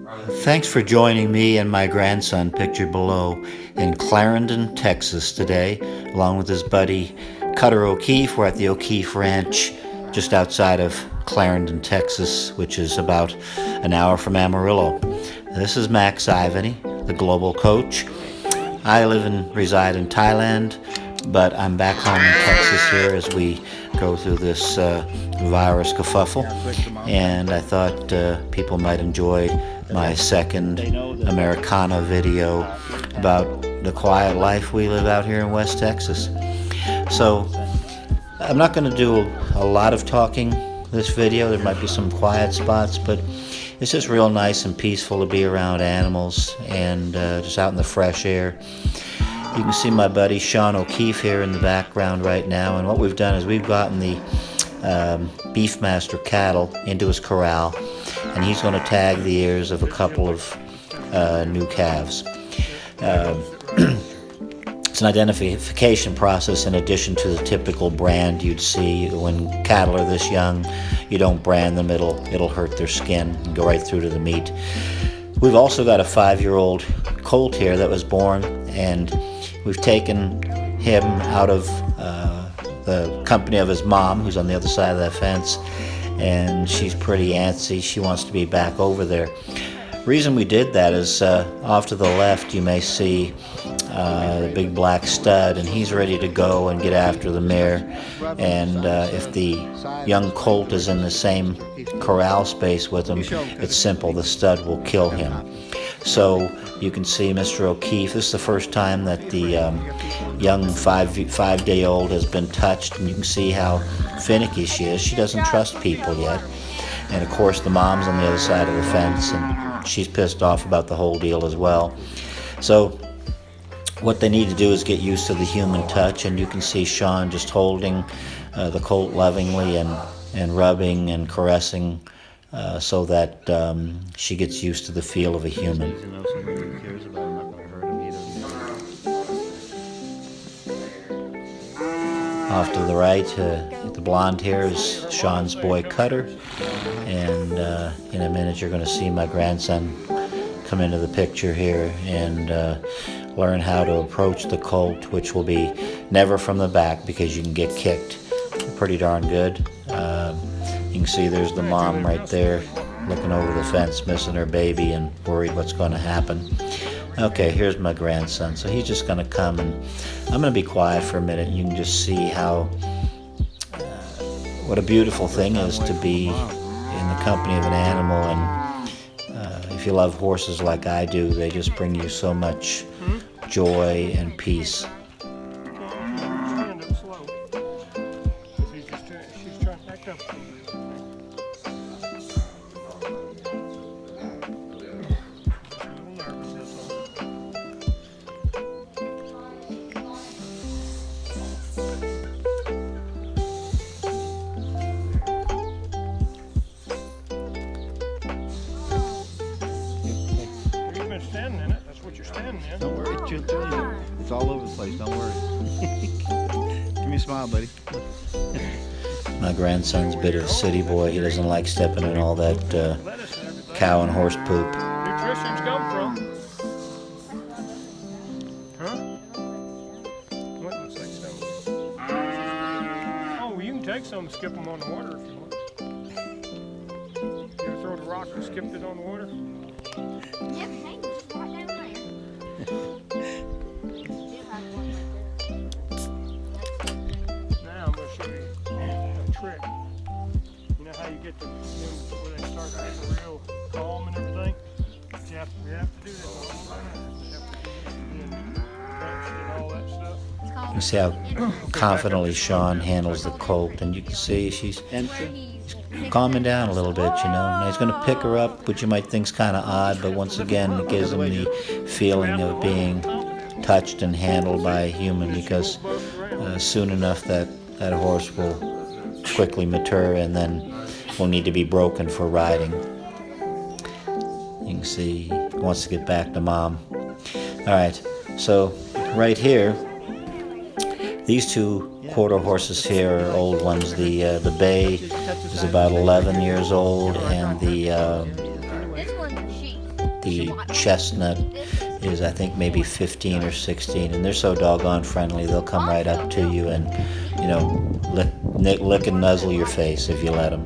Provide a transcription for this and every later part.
Thanks for joining me and my grandson, pictured below, in Clarendon, Texas today, along with his buddy Cutter O'Keefe. We're at the O'Keefe Ranch just outside of Clarendon, Texas, which is about an hour from Amarillo. This is Max Ivany, the global coach. I live and reside in Thailand, but I'm back home in Texas here as we go through this virus kerfuffle, and I thought people might enjoy my second Americana video about the quiet life we live out here in West Texas. So I'm not going to do a lot of talking this video. There might be some quiet spots, but it's just real nice and peaceful to be around animals and just out in the fresh air. You can see my buddy Sean O'Keefe here in the background right now, and what we've done is we've gotten the Beefmaster cattle into his corral, and he's going to tag the ears of a couple of new calves. It's an identification process in addition to the typical brand you'd see when cattle are this young. You don't brand them, it'll hurt their skin and go right through to the meat. We've also got a 5-year-old colt here that was born, and we've taken him out of the company of his mom, who's on the other side of that fence, and she's pretty antsy. She wants to be back over there. Reason we did that is off to the left you may see the big black stud, and he's ready to go and get after the mare, and if the young colt is in the same corral space with him, it's simple, the stud will kill him. So you can see Mr. O'Keefe, this is the first time that the young five-day-old has been touched, and you can see how finicky she is. She doesn't trust people yet. And of course the mom's on the other side of the fence, and she's pissed off about the whole deal as well. So what they need to do is get used to the human touch, and you can see Sean just holding the colt lovingly and rubbing and caressing so that she gets used to the feel of a human. Off to the right, the blonde hair is Sean's boy Cutter, and in a minute you're going to see my grandson come into the picture here and learn how to approach the colt, which will be never from the back because you can get kicked pretty darn good. You can see there's the mom right there looking over the fence, missing her baby and worried what's going to happen. Okay, here's my grandson. So he's just going to come, and I'm going to be quiet for a minute. You can just see how what a beautiful thing is to be in the company of an animal, and if you love horses like I do, they just bring you so much joy and peace. Standing in it. That's what you're standing in. Don't worry, it's all over the place. Don't worry. Give me a smile, buddy. My grandson's a bit of a city boy. He doesn't like stepping in all that cow and horse poop. Nutrition's come from. Huh? What looks like some? Oh, well, you can take some and skip them on the water if you want. You ever throw the rock and skipped it on the water? Yeah, hang just right down there. Now I'm going to show you a trick. You know how you get the where they start getting real calm and everything? We have to do this all the time. We have to be touched and all that stuff. You see how confidently Sean handles the colt, and you can see she's calming down a little bit, you know. Now he's going to pick her up, which you might think's kind of odd, but once again it gives him the feeling of being touched and handled by a human, because soon enough that horse will quickly mature and then will need to be broken for riding. You can see he wants to get back to mom. Alright, so right here, these two quarter horses here are old ones. The bay is about 11 years old, and the This one's a sheep. The chestnut is, I think, maybe 15 or 16, and they're so doggone friendly. They'll come right up to you and, you know, lick and nuzzle your face if you let them.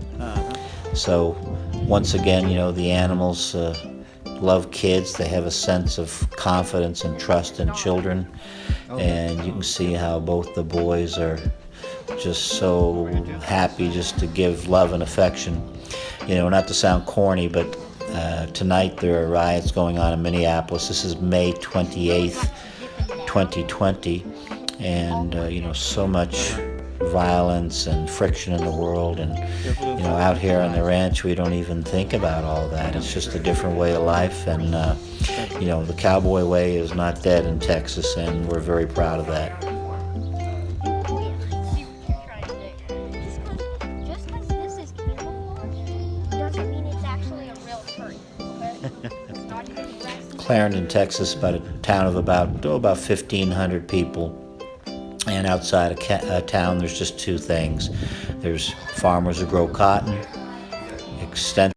So, once again, you know, the animals love kids. They have a sense of confidence and trust in children, and you can see how both the boys are just so happy just to give love and affection. You know, not to sound corny, but tonight there are riots going on in Minneapolis. This is May 28th, 2020, and you know, so much violence and friction in the world, and you know, out here on the ranch we don't even think about all that. It's just a different way of life, and you know, the cowboy way is not dead in Texas, and we're very proud of that. Just because this is camouflage doesn't mean it's actually a real tree. It's not even grassy. Clarendon, Texas, about a town of about 1,500 people. And outside of town, there's just two things. There's farmers who grow cotton, extensive